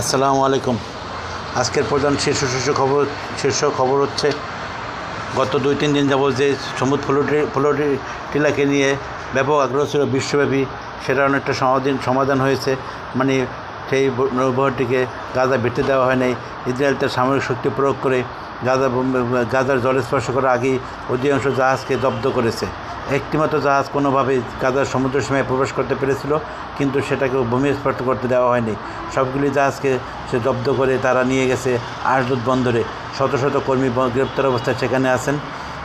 আসসালামু আলাইকুম। আজকের প্রধান শীর্ষ খবর হচ্ছে গত 2-3 দিন যাবত যে সমুদ ফ্লোটিলাকে নিয়ে ব্যাপক আগ্রহ ছিল বিশ্বব্যাপী, সেটার অনেকটা সমাধান হয়েছে। মানে সেই নৌবহরটিকে গাজা ভিড়তে দেওয়া হয় নাই। ইসরায়েল তার সামরিক শক্তি প্রয়োগ করে গাজার জলস্পর্শ করার আগেই অধিকাংশ জাহাজকে জব্দ করেছে। একটিমাত্র জাহাজ কোনোভাবেই গাজার সমুদ্র সীমায় প্রবেশ করতে পেরেছিল, কিন্তু সেটাকে ভূমিস্পর্শ করতে দেওয়া হয়নি। সবগুলি জাহাজকে সে জব্দ করে তারা নিয়ে গেছে আশদোদ বন্দরে। শত শত কর্মী গ্রেপ্তার অবস্থায় সেখানে আছেন।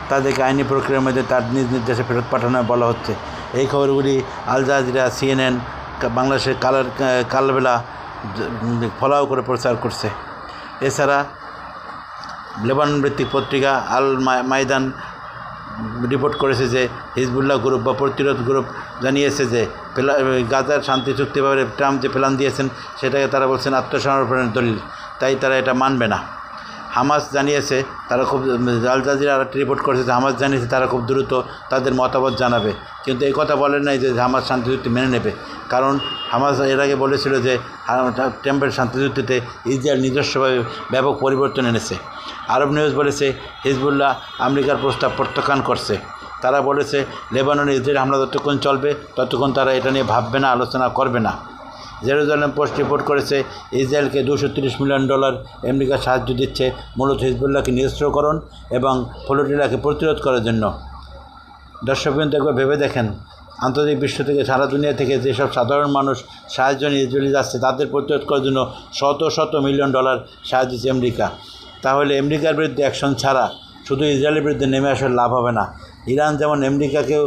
তাদেরকে আইনি প্রক্রিয়ার মধ্যে তার নিজ নির্দেশে ফেরত পাঠানো বলা হচ্ছে। এই খবরগুলি আল জাজিরা, CNN, বাংলাদেশের কালবেলা ফলাও করে প্রচার করছে। এছাড়া লেবানন ভিত্তিক পত্রিকা আল মাইদান রিপোর্ট করেছে যে হিজবুল্লাহ গ্রুপ বা প্রতিরোধ গ্রুপ জানিয়েছে যে গাজার শান্তি চুক্তি ব্যাপারে ট্রাম্প যে প্ল্যান দিয়েছেন সেটাকে তারা বলছেন আত্মসমর্পণের দলিল, তাই তারা এটা মানবে না। হামাস জানিয়েছে তারা খুব আল জাজিরা আরেকটি রিপোর্ট করেছে যে হামাস জানিয়েছে তারা খুব দ্রুত তাদের মতামত জানাবে, কিন্তু এই কথা বলেন নাই যে হামাস শান্তি চুক্তি মেনে নেবে। কারণ হামাস এর আগে বলেছিল যে ট্রাম্পের শান্তি চুক্তিতে ইসরায়েল নিজস্বভাবে ব্যাপক পরিবর্তন এনেছে। আরব নিউজ বলেছে হিজবুল্লাহ আমেরিকার প্রস্তাব প্রত্যাখ্যান করছে। তারা বলেছে লেবাননে ইসরায়েল হামলা যতক্ষণ চলবে ততক্ষণ তারা এটা নিয়ে ভাববে না, আলোচনা করবে না। জেরুজালেম পোস্ট রিপোর্ট করেছে ইসরায়েলকে $230 মিলিয়ন আমেরিকা সাহায্য দিচ্ছে মূলত হিজবুল্লাহকে নিরস্ত্রকরণ এবং ফ্লোটিলাকে প্রতিরোধ করার জন্য। দর্শকবৃন্দ, একবার ভেবে দেখেন, আন্তর্জাতিক বিশ্ব থেকে, সারা দুনিয়া থেকে যেসব সাধারণ মানুষ সাহায্য নিয়ে ইসরায়েলে যাচ্ছে তাদের প্রতিরোধ করার জন্য শত মিলিয়ন ডলার সাহায্য দিচ্ছে আমেরিকা। তাহলে আমেরিকার বিরুদ্ধে অ্যাকশন ছাড়া শুধু ইসরায়েলের বিরুদ্ধে নেমে আসার লাভ হবে না। ইরান যেমন আমেরিকাকেও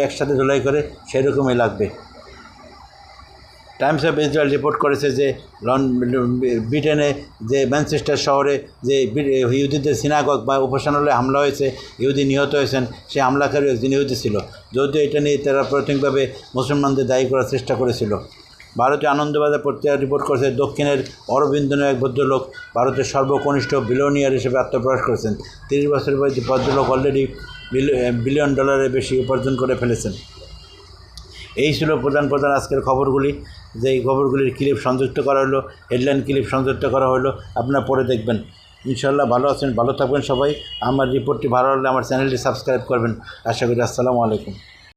একসাথে ধোলাই করে, সেরকমই লাগবে। টাইমস অফ ইসরায়েল রিপোর্ট করেছে যে ব্রিটেনে যে ম্যানচেস্টার শহরে যে ইহুদিদের সিনাগগ বা উপাসনালয়ে হামলা হয়েছে, ইহুদি নিহত হয়েছেন, সেই হামলাকারী একজন ইহুদি ছিল। যদিও এটা নিয়ে তারা প্রাথমিকভাবে মুসলমানদের দায়ী করার চেষ্টা করেছিল। ভারতীয় আনন্দবাজার পত্রিকা রিপোর্ট করেছে দক্ষিণের অরবিন্দ নামে এক ভদ্রলোক ভারতের সর্বকনিষ্ঠ বিলিয়নিয়ার হিসেবে আত্মপ্রকাশ করেছেন। 30 বছরের বয়সী ভদ্রলোক অলরেডি $1 বিলিয়ন বেশি উপার্জন করে ফেলেছেন। এই ছিল প্রধান আজকের খবরগুলি। যে এই খবরগুলির ক্লিপ সংযুক্ত করা হলো, হেডলাইন ক্লিপ সংযুক্ত করা হলো, আপনারা পড়ে দেখবেন। ইনশাআল্লাহ ভালো আছেন, ভালো থাকবেন সবাই। আমার রিপোর্টটি ভালো লাগলে আমার চ্যানেলটি সাবস্ক্রাইব করবেন। আশা করি। আসসালামু আলাইকুম।